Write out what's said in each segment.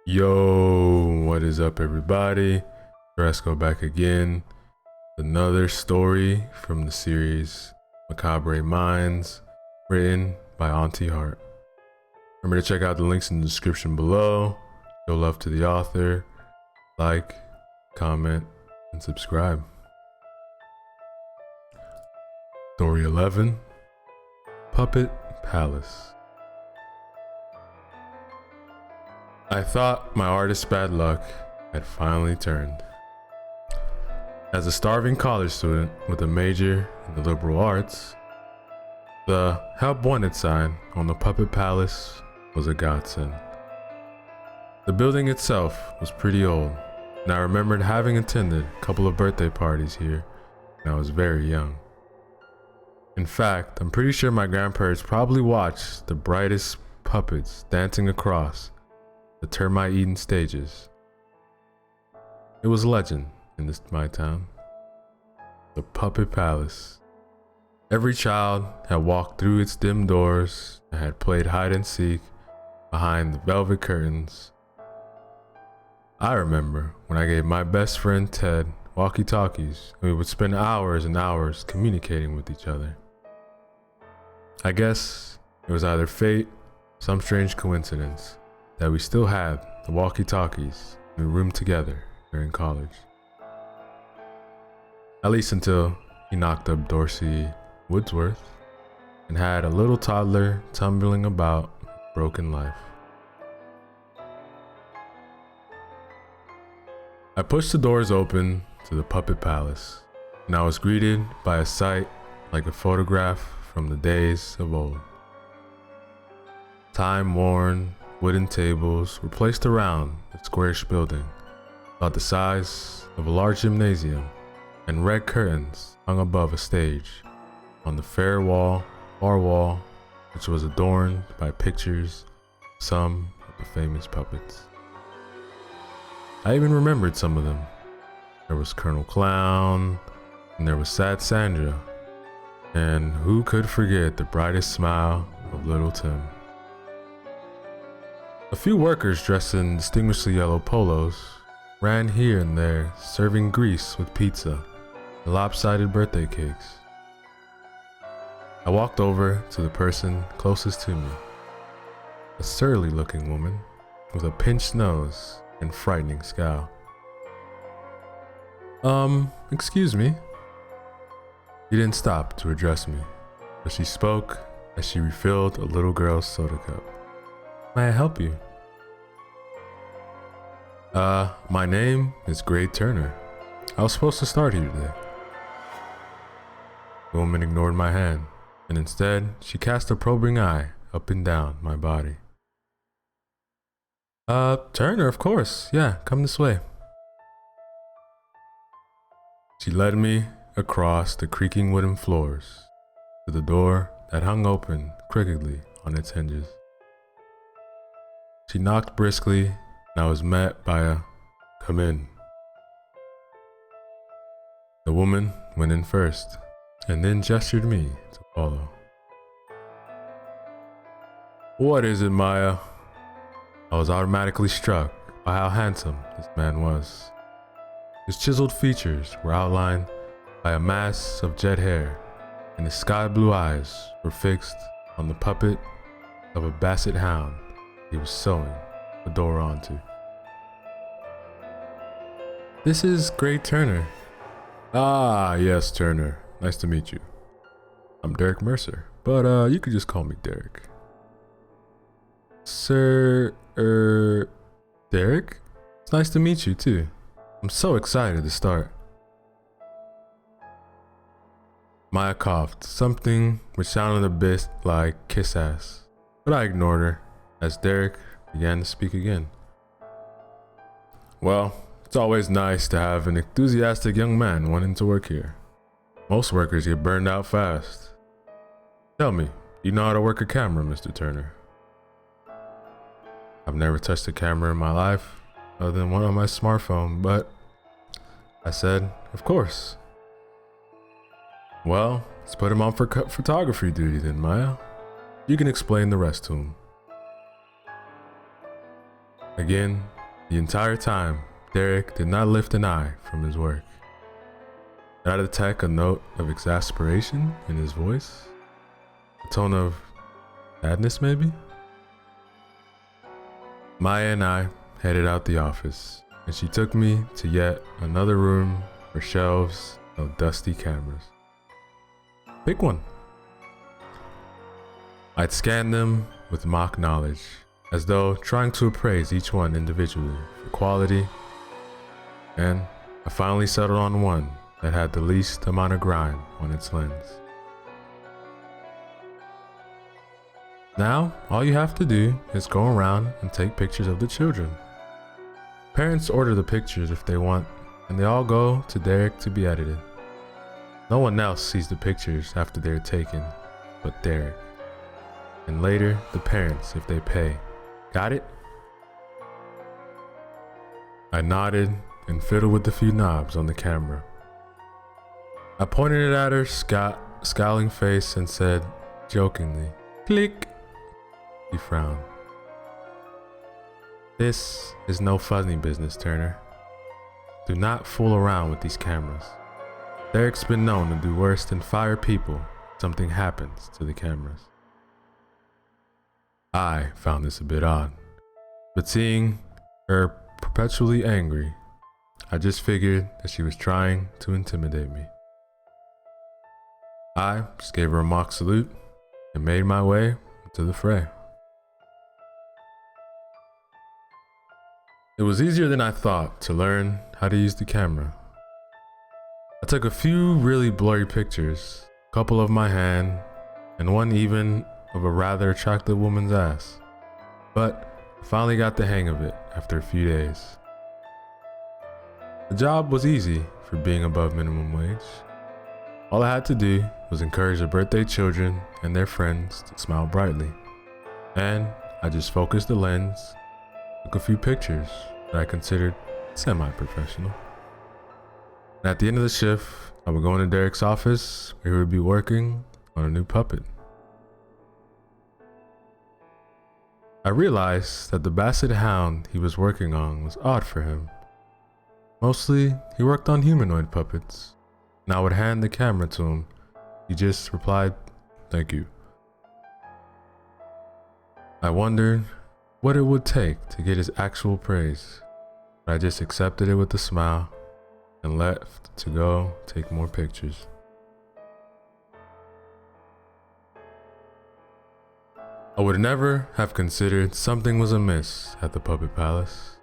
Yo, what is up, everybody? Fresco back again. Another story from the series Macabre Minds, written by Auntie Hart. Remember to check out the links in the description below. Show love to the author. Like, comment, and subscribe. Story 11, Puppet Palace. I thought my artist's bad luck had finally turned. As a starving college student with a major in the liberal arts, the help wanted sign on the Puppet Palace was a godsend. The building itself was pretty old, and I remembered having attended a couple of birthday parties here when I was very young. In fact, I'm pretty sure my grandparents probably watched the brightest puppets dancing across the termite-eaten stages. It was legend in my town. The Puppet Palace. Every child had walked through its dim doors and had played hide and seek behind the velvet curtains. I remember when I gave my best friend Ted walkie-talkies and we would spend hours and hours communicating with each other. I guess it was either fate, some strange coincidence, that we still had the walkie-talkies and we roomed together during college. At least until he knocked up Dorsey Woodsworth and had a little toddler tumbling about broken life. I pushed the doors open to the Puppet Palace, and I was greeted by a sight like a photograph from the days of old. Time-worn wooden tables were placed around the squarish building, about the size of a large gymnasium, and red curtains hung above a stage on the far wall, which was adorned by pictures of some of the famous puppets. I even remembered some of them. There was Colonel Clown, and there was Sad Sandra, and who could forget the brightest smile of Little Tim. A few workers dressed in distinguishedly yellow polos ran here and there serving grease with pizza and lopsided birthday cakes. I walked over to the person closest to me, a surly looking woman with a pinched nose and frightening scowl. Excuse me. She didn't stop to address me, but she spoke as she refilled a little girl's soda cup. May I help you? My name is Gray Turner. I was supposed to start here today. The woman ignored my hand, and instead, she cast a probing eye up and down my body. Turner, of course. Yeah, come this way. She led me across the creaking wooden floors to the door that hung open crookedly on its hinges. She knocked briskly, and I was met by a "Come in." The woman went in first, and then gestured me to follow. What is it, Maya? I was automatically struck by how handsome this man was. His chiseled features were outlined by a mass of jet hair, and his sky blue eyes were fixed on the puppet of a basset hound he was sewing the door onto. This is Gray Turner. Ah, yes, Turner. Nice to meet you. I'm Derek Mercer, but you could just call me Derek. Sir, Derek? It's nice to meet you too. I'm so excited to start. Maya coughed, something which sounded a bit like kiss ass, but I ignored her as Derek began to speak again. Well, it's always nice to have an enthusiastic young man wanting to work here. Most workers get burned out fast. Tell me, do you know how to work a camera, Mr. Turner? I've never touched a camera in my life, other than one on my smartphone, but I said, of course. Well, let's put him on for photography duty then, Maya. You can explain the rest to him. Again, The entire time, Derek did not lift an eye from his work. Did I detect a note of exasperation in his voice? A tone of sadness, maybe? Maya and I headed out the office, and she took me to yet another room for shelves of dusty cameras. Pick one. I'd scan them with mock knowledge, as though trying to appraise each one individually for quality, and I finally settled on one that had the least amount of grime on its lens. Now, all you have to do is go around and take pictures of the children. Parents order the pictures if they want, and they all go to Derek to be edited. No one else sees the pictures after they're taken, but Derek. And later, the parents if they pay. Got it? I nodded and fiddled with the few knobs on the camera. I pointed it at her scowling face and said, jokingly, "Click." He frowned. "This is no funny business, Turner. Do not fool around with these cameras. Derek's been known to do worse than fire people if something happens to the cameras." I found this a bit odd, but seeing her perpetually angry, I just figured that she was trying to intimidate me. I just gave her a mock salute and made my way to the fray. It was easier than I thought to learn how to use the camera. I took a few really blurry pictures, a couple of my hand, and one even of a rather attractive woman's ass. But I finally got the hang of it after a few days. The job was easy for being above minimum wage. All I had to do was encourage the birthday children and their friends to smile brightly. And I just focused the lens, took a few pictures that I considered semi-professional. And at the end of the shift, I would go into Derek's office where he would be working on a new puppet. I realized that the basset hound he was working on was odd for him. Mostly, he worked on humanoid puppets, and I would hand the camera to him. He just replied, "Thank you." I wondered what it would take to get his actual praise, but I just accepted it with a smile and left to go take more pictures. I would never have considered something was amiss at the Puppet Palace.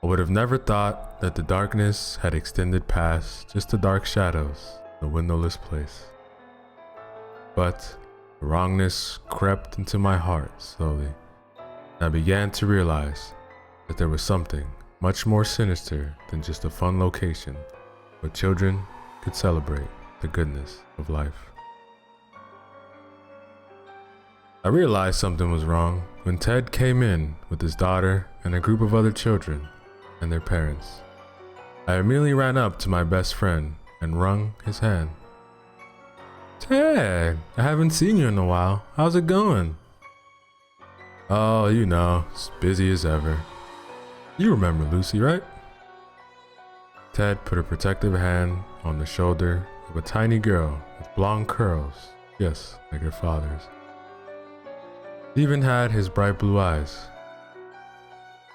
I would have never thought that the darkness had extended past just the dark shadows in the windowless place. But the wrongness crept into my heart slowly, and I began to realize that there was something much more sinister than just a fun location where children could celebrate the goodness of life. I realized something was wrong when Ted came in with his daughter and a group of other children and their parents. I immediately ran up to my best friend and wrung his hand. "Ted, I haven't seen you in a while. How's it going?" "Oh, you know, it's busy as ever. You remember Lucy, right?" Ted put a protective hand on the shoulder of a tiny girl with blonde curls, just like her father's. He even had his bright blue eyes.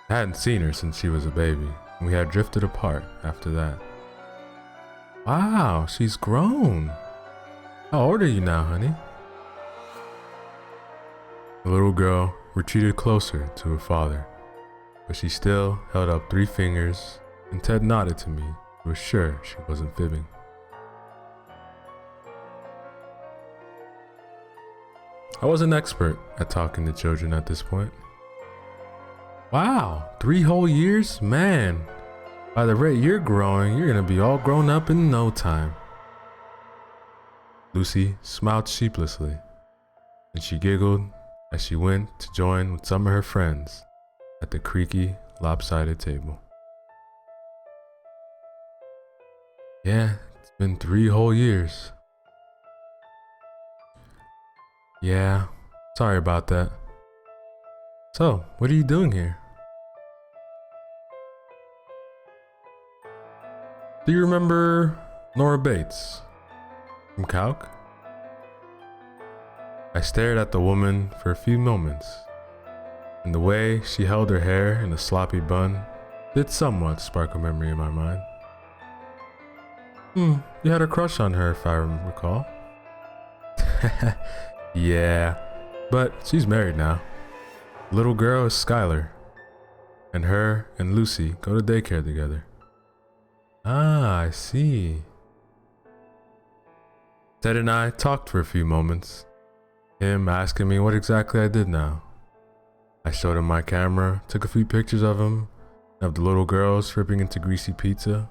I hadn't seen her since she was a baby, and we had drifted apart after that. "Wow, she's grown. How old are you now, honey?" The little girl retreated closer to her father, but she still held up 3 fingers, and Ted nodded to me. He was sure she wasn't fibbing. I was an expert at talking to children at this point. "Wow, 3 whole years? Man, by the rate you're growing, you're gonna be all grown up in no time." Lucy smiled sheepishly, and she giggled as she went to join with some of her friends at the creaky, lopsided table. "Yeah, it's been 3 whole years. Yeah, sorry about that. So, what are you doing here?" Do you remember Nora Bates from Calc? I stared at the woman for a few moments, and the way she held her hair in a sloppy bun did somewhat spark a memory in my mind. You had a crush on her if I recall. Yeah, but she's married now. The little girl is Skylar, and her and Lucy go to daycare together. Ah, I see. Ted and I talked for a few moments, him asking me what exactly I did now. I showed him my camera, took a few pictures of him, of the little girls ripping into greasy pizza.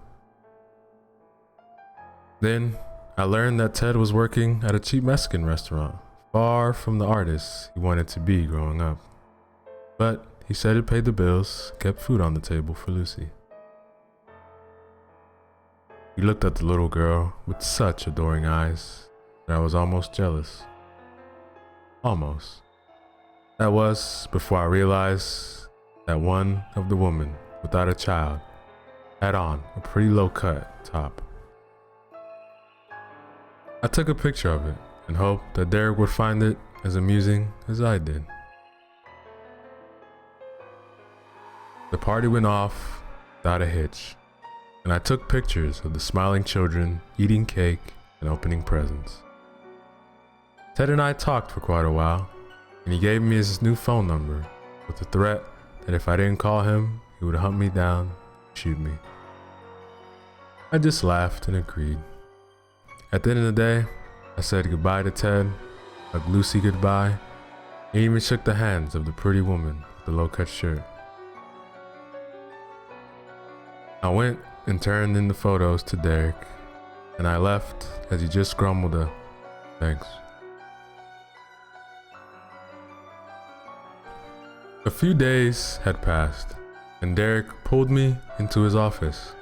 Then I learned that Ted was working at a cheap Mexican restaurant, far from the artist he wanted to be growing up. But he said it paid the bills, kept food on the table for Lucy. He looked at the little girl with such adoring eyes that I was almost jealous. Almost. That was before I realized that one of the women without a child had on a pretty low-cut top. I took a picture of it and hoped that Derek would find it as amusing as I did. The party went off without a hitch, and I took pictures of the smiling children eating cake and opening presents. Ted and I talked for quite a while, and he gave me his new phone number with the threat that if I didn't call him, he would hunt me down and shoot me. I just laughed and agreed. At the end of the day, I said goodbye to Ted, hugged Lucy goodbye, and even shook the hands of the pretty woman with the low-cut shirt. I went and turned in the photos to Derek, and I left as he just grumbled a thanks. A few days had passed, and Derek pulled me into his office,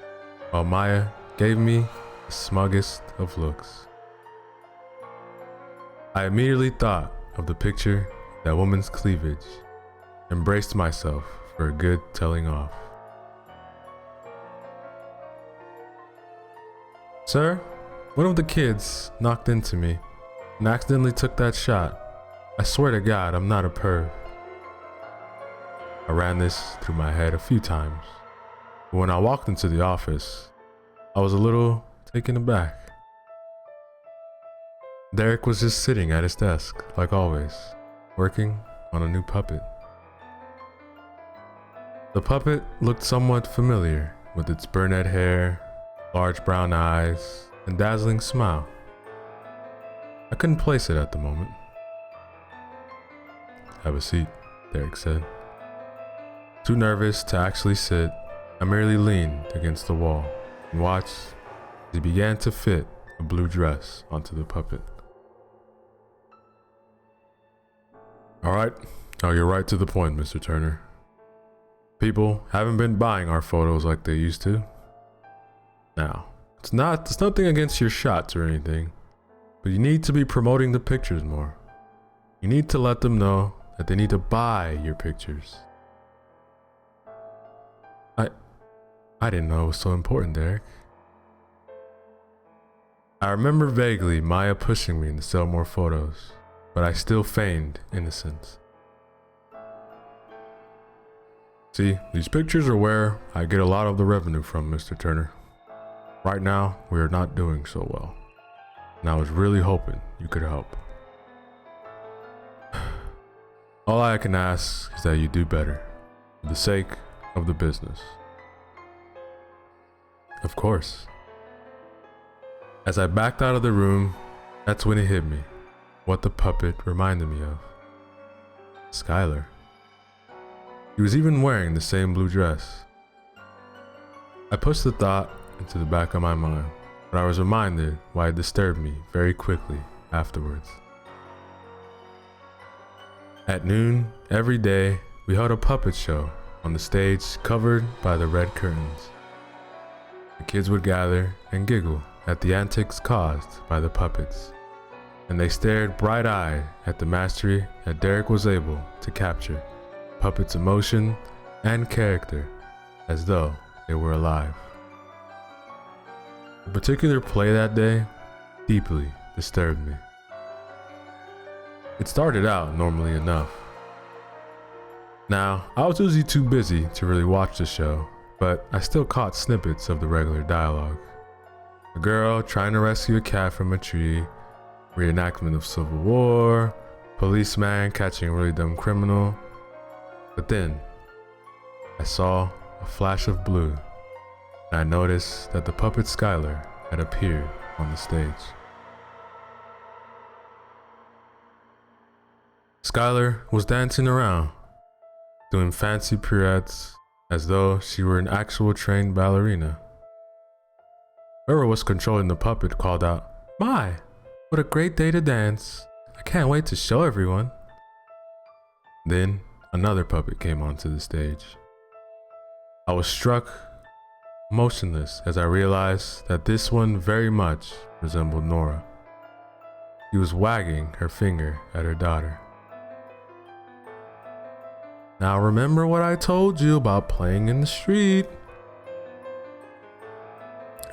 while Maya gave me the smuggest of looks. I immediately thought of the picture of that woman's cleavage and braced myself for a good telling off. Sir, one of the kids knocked into me and accidentally took that shot. I swear to God, I'm not a perv. I ran this through my head a few times, but when I walked into the office, I was a little taken aback. Derek was just sitting at his desk, like always, working on a new puppet. The puppet looked somewhat familiar, with its brunette hair, large brown eyes, and dazzling smile. I couldn't place it at the moment. Have a seat, Derek said. Too nervous to actually sit, I merely leaned against the wall and watched as he began to fit a blue dress onto the puppet. Alright, I'll get right to the point, Mr. Turner. People haven't been buying our photos like they used to. Now, it's nothing against your shots or anything, but you need to be promoting the pictures more. You need to let them know that they need to buy your pictures. I didn't know it was so important, Derek. I remember vaguely Maya pushing me to sell more photos, but I still feigned innocence. See, these pictures are where I get a lot of the revenue from, Mr. Turner. Right now, we are not doing so well, and I was really hoping you could help. All I can ask is that you do better, for the sake of the business. Of course. As I backed out of the room, that's when it hit me, what the puppet reminded me of. Skylar. He was even wearing the same blue dress. I pushed the thought into the back of my mind, but I was reminded why it disturbed me very quickly afterwards. At noon, every day, we held a puppet show on the stage covered by the red curtains. The kids would gather and giggle at the antics caused by the puppets, and they stared bright-eyed at the mastery that Derek was able to capture puppets' emotion and character as though they were alive. A particular play that day deeply disturbed me. It started out normally enough. Now, I was usually too busy to really watch the show, but I still caught snippets of the regular dialogue. A girl trying to rescue a cat from a tree, reenactment of Civil War, policeman catching a really dumb criminal. But then, I saw a flash of blue, and I noticed that the puppet Skylar had appeared on the stage. Skylar was dancing around, doing fancy pirouettes as though she were an actual trained ballerina. Whoever was controlling the puppet called out, "My, what a great day to dance. I can't wait to show everyone." Then another puppet came onto the stage. I was struck motionless as I realized that this one very much resembled Nora. She was wagging her finger at her daughter. "Now remember what I told you about playing in the street."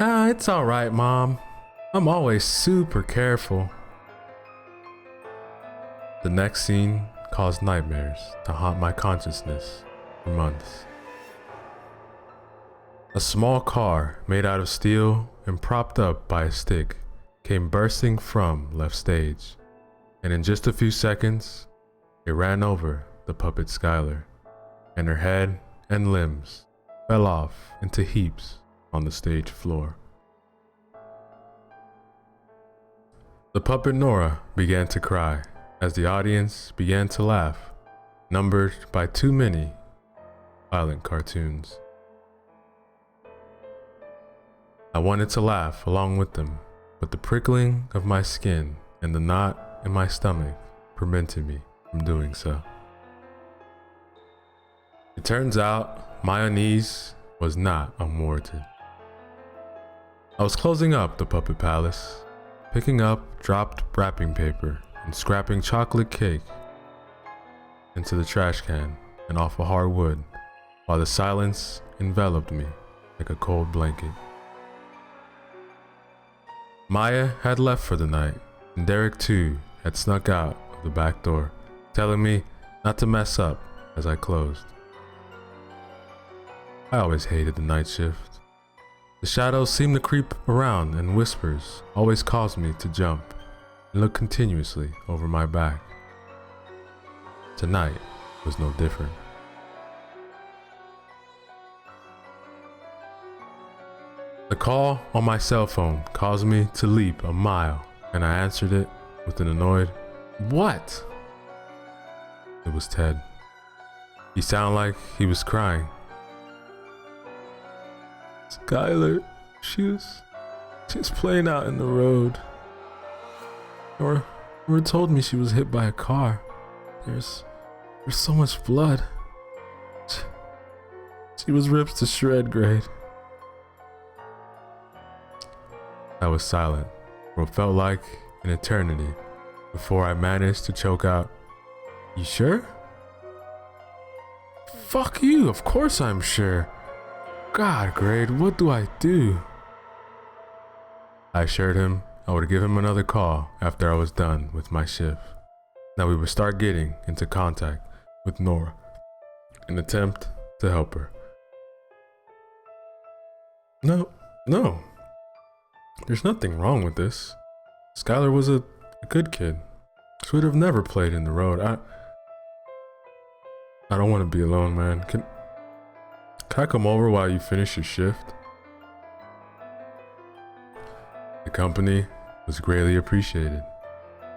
It's all right, Mom. I'm always super careful." The next scene caused nightmares to haunt my consciousness for months. A small car made out of steel and propped up by a stick came bursting from left stage, and in just a few seconds, it ran over the puppet Skylar, and her head and limbs fell off into heaps on the stage floor. The puppet Nora began to cry as the audience began to laugh, numbered by too many violent cartoons. I wanted to laugh along with them, but the prickling of my skin and the knot in my stomach prevented me from doing so. It turns out my unease was not unwarranted. I was closing up the puppet palace, picking up dropped wrapping paper and scrapping chocolate cake into the trash can and off a hard wood, while the silence enveloped me like a cold blanket. Maya had left for the night, and Derek too had snuck out of the back door, telling me not to mess up as I closed. I always hated the night shift. The shadows seemed to creep around, and whispers always caused me to jump and look continuously over my back. Tonight was no different. The call on my cell phone caused me to leap a mile, and I answered it with an annoyed, "What?" It was Ted. He sounded like he was crying. "Skylar, she was playing out in the road. Or told me she was hit by a car. There's so much blood. She was ripped to shred grade." I was silent for what felt like an eternity before I managed to choke out, "You sure?" "Fuck you, of course I'm sure. God, Grade, what do I do?" I assured him I would give him another call after I was done with my shift. That we would start getting into contact with Nora, an attempt to help her. No. There's nothing wrong with this. Skylar was a good kid. She would have never played in the road. I don't want to be alone, man. Can I come over while you finish your shift? The company was greatly appreciated,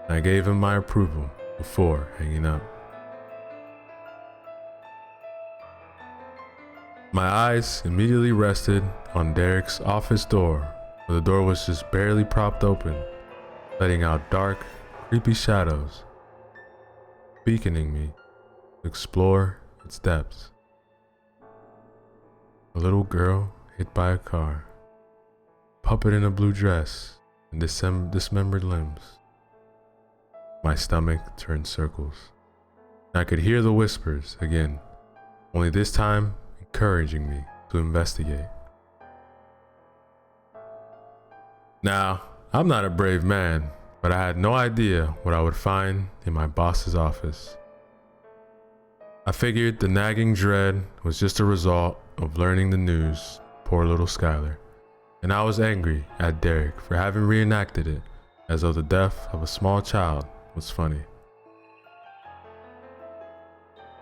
and I gave him my approval before hanging up. My eyes immediately rested on Derek's office door, where the door was just barely propped open, letting out dark, creepy shadows, beaconing me to explore its depths. A little girl hit by a car, puppet in a blue dress, and dismembered limbs. My stomach turned circles, and I could hear the whispers again, only this time encouraging me to investigate. Now, I'm not a brave man, but I had no idea what I would find in my boss's office. I figured the nagging dread was just a result of learning the news, poor little Skylar, and I was angry at Derek for having reenacted it as though the death of a small child was funny.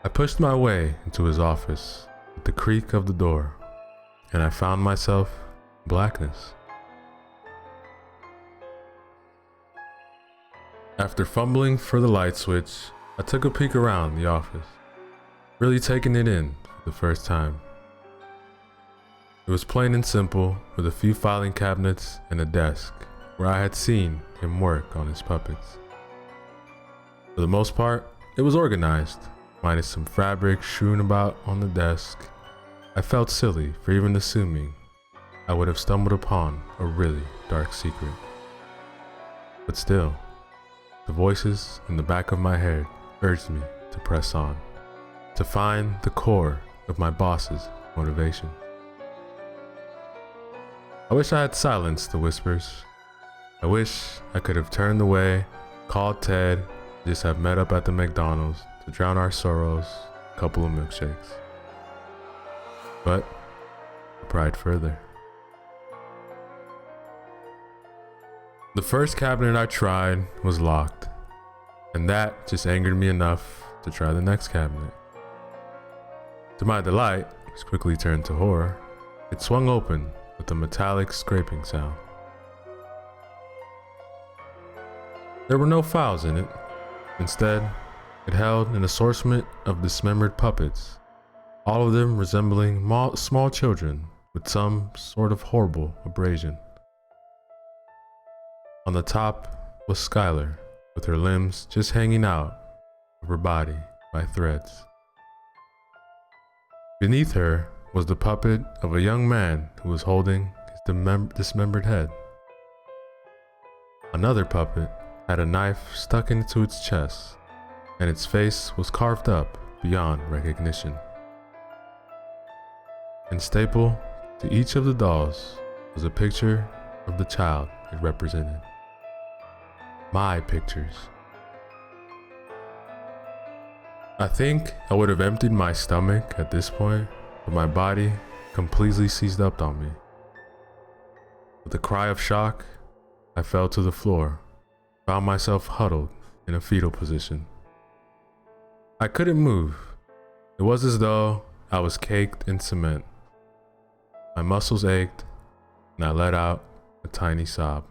I pushed my way into his office with the creak of the door, and I found myself in blackness. After fumbling for the light switch, I took a peek around the office, really taking it in for the first time. It was plain and simple, with a few filing cabinets and a desk where I had seen him work on his puppets. For the most part, it was organized, minus some fabric strewn about on the desk. I felt silly for even assuming I would have stumbled upon a really dark secret. But still, the voices in the back of my head urged me to press on, to find the core of my boss's motivation. I wish I had silenced the whispers. I wish I could have turned away, called Ted, just have met up at the McDonald's to drown our sorrows, a couple of milkshakes. But I pried further. The first cabinet I tried was locked, and that just angered me enough to try the next cabinet. To my delight, which quickly turned to horror, it swung open with a metallic scraping sound. There were no files in it. Instead, it held an assortment of dismembered puppets, all of them resembling small children with some sort of horrible abrasion. On the top was Skylar, with her limbs just hanging out of her body by threads. Beneath her was the puppet of a young man who was holding his dismembered head. Another puppet had a knife stuck into its chest, and its face was carved up beyond recognition. And stapled to each of the dolls was a picture of the child it represented. My pictures. I think I would have emptied my stomach at this point, but my body completely seized up on me. With a cry of shock, I fell to the floor, found myself huddled in a fetal position. I couldn't move. It was as though I was caked in cement. My muscles ached, and I let out a tiny sob.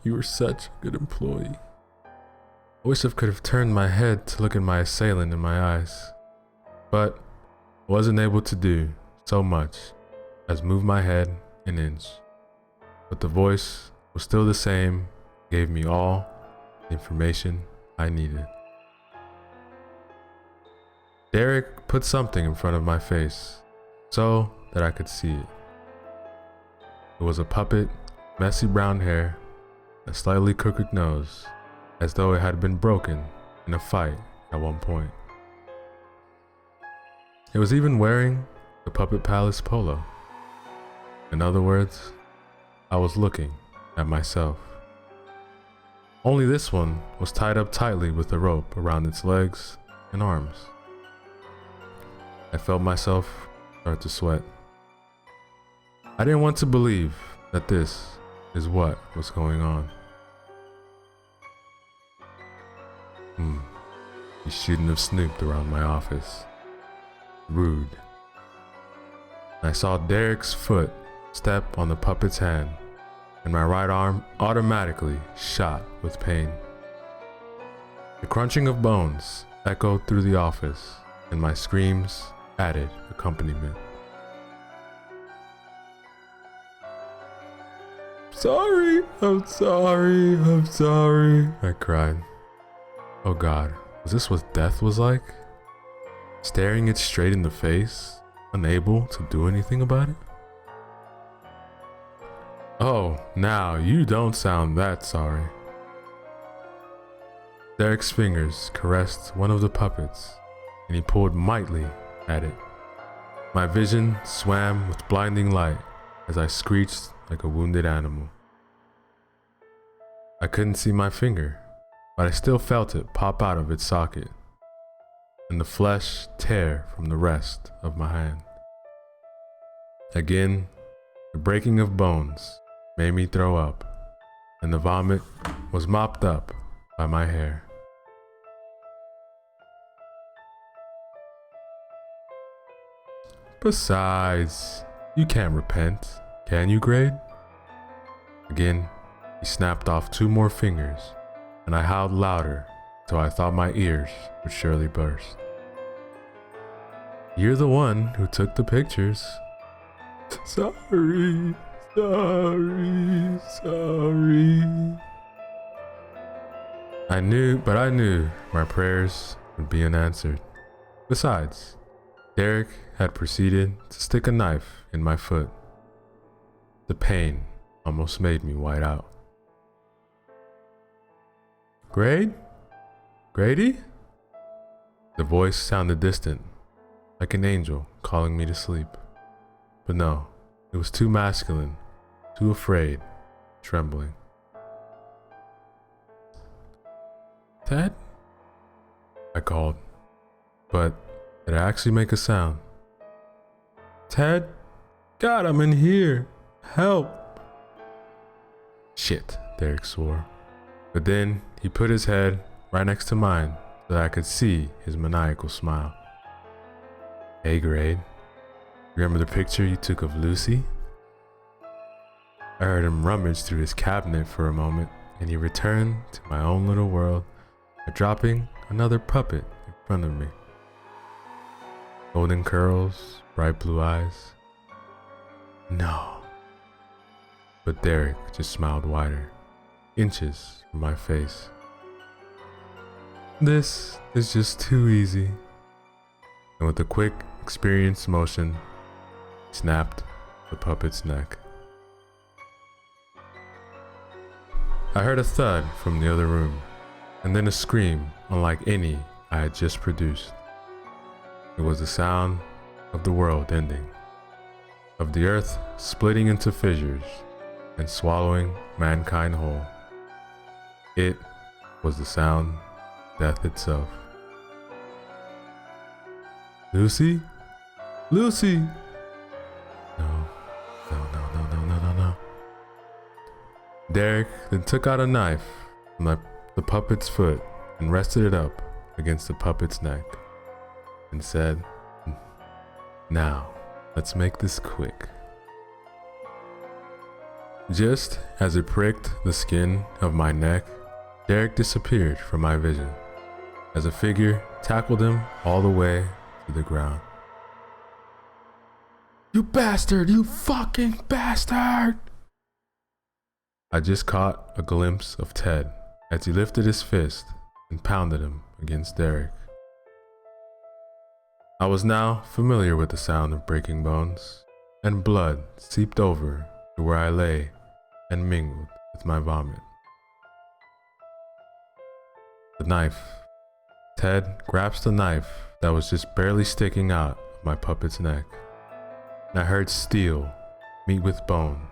You were such a good employee. I wish I could have turned my head to look at my assailant in my eyes, but I wasn't able to do so much as move my head an inch. But the voice was still the same, gave me all the information I needed. Derek put something in front of my face so that I could see it. It was a puppet, messy brown hair, a slightly crooked nose, as though it had been broken in a fight at one point. It was even wearing the Puppet Palace polo. In other words, I was looking at myself. Only this one was tied up tightly with a rope around its legs and arms. I felt myself start to sweat. I didn't want to believe that this is what was going on. You shouldn't have snooped around my office. Rude. I saw Derek's foot step on the puppet's hand, and my right arm automatically shot with pain. The crunching of bones echoed through the office, and my screams added accompaniment. I'm sorry, I cried. Oh God, was this what death was like? Staring it straight in the face, unable to do anything about it? Oh, now you don't sound that sorry. Derek's fingers caressed one of the puppets, and he pulled mightily at it. My vision swam with blinding light as I screeched like a wounded animal. I couldn't see my finger, but I still felt it pop out of its socket and the flesh tear from the rest of my hand. Again, the breaking of bones made me throw up, and the vomit was mopped up by my hair. Besides, you can't repent, can you, Grade? Again, he snapped off 2 more fingers, and I howled louder till I thought my ears would surely burst. You're the one who took the pictures. Sorry. I knew my prayers would be unanswered. Besides, Derek had proceeded to stick a knife in my foot. The pain almost made me white out. Grady? The voice sounded distant, like an angel calling me to sleep. But no, it was too masculine, too afraid, trembling. Ted? I called, but did I actually make a sound? Ted? God, I'm in here. Help. Shit, Derek swore. But then he put his head right next to mine so that I could see his maniacal smile. Hey, Grade. Remember the picture you took of Lucy? I heard him rummage through his cabinet for a moment, and he returned to my own little world by dropping another puppet in front of me. Golden curls, bright blue eyes. No. But Derek just smiled wider, inches from my face. This is just too easy. And with a quick, experienced motion, he snapped the puppet's neck. I heard a thud from the other room, and then a scream unlike any I had just produced. It was the sound of the world ending, of the earth splitting into fissures and swallowing mankind whole. It was the sound of death itself. Lucy? Lucy! No. Derek then took out a knife from the puppet's foot and rested it up against the puppet's neck and said, "Now, let's make this quick." Just as it pricked the skin of my neck, Derek disappeared from my vision as a figure tackled him all the way to the ground. You bastard! You fucking bastard! I just caught a glimpse of Ted as he lifted his fist and pounded him against Derek. I was now familiar with the sound of breaking bones, and blood seeped over to where I lay and mingled with my vomit. The knife. Ted grabs the knife that was just barely sticking out of my puppet's neck, and I heard steel meet with bone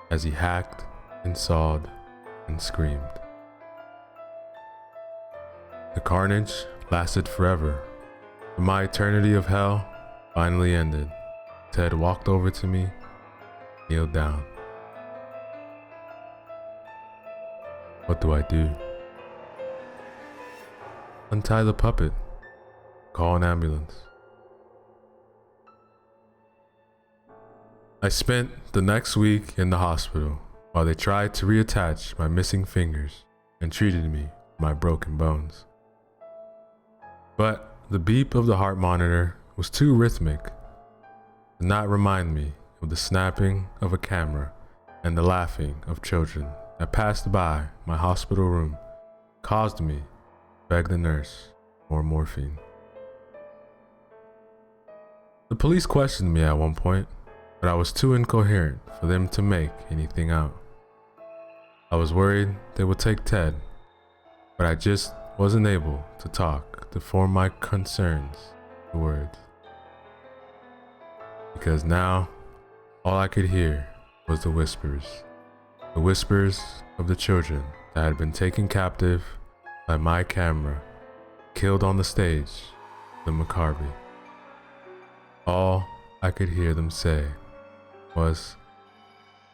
as he hacked and sawed and screamed. The carnage lasted forever, but my eternity of hell finally ended. Ted walked over to me, kneeled down. What do I do? Untie the puppet. Call an ambulance. I spent the next week in the hospital while they tried to reattach my missing fingers and treated me for my broken bones. But the beep of the heart monitor was too rhythmic to not remind me of the snapping of a camera and the laughing of children that passed by my hospital room caused me to beg the nurse for morphine. The police questioned me at one point, but I was too incoherent for them to make anything out. I was worried they would take Ted, but I just wasn't able to talk to form my concerns into words. Because now, all I could hear was the whispers of the children that had been taken captive by my camera, killed on the stage, the Maccabi. All I could hear them say was,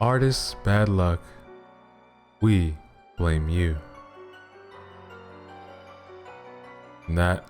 "Artists, bad luck. We blame you." And that